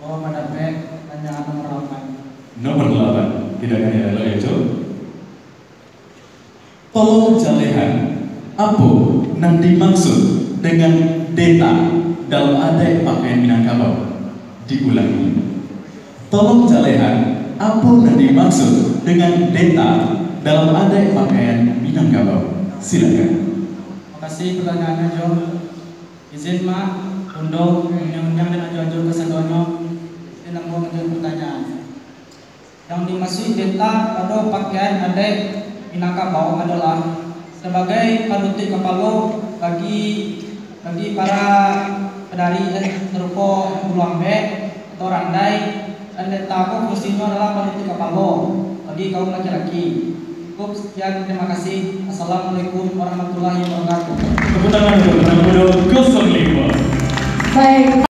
Oh, mendapat tanyaan nomor 8. Nomor 8, tidak hanya adalah itu. Tolong jalehan, apa yang dimaksud dengan data dalam adai pakaian Minangkabau? Diulangi. Tolong jalehan, apa yang dimaksud dengan data dalam adai pakaian Minangkabau? Silakan. Terima kasih pertanyaannya, Jo. Izin Mak, untuk undang-undang dan ajuan keseluruhannya, ini nanggung pertanyaan. Yang dimaksud data pada pakaian adai Minangkabau adalah sebagai panutik kapalo bagi para penari berupa bulambe atau randai, dan detaku fungsinya adalah panutik kapalo bagi kaum laki-laki. Cukup sekian, terima kasih. Assalamualaikum warahmatullahi wabarakatuh. Tepuk tangan untuk 05. Baik.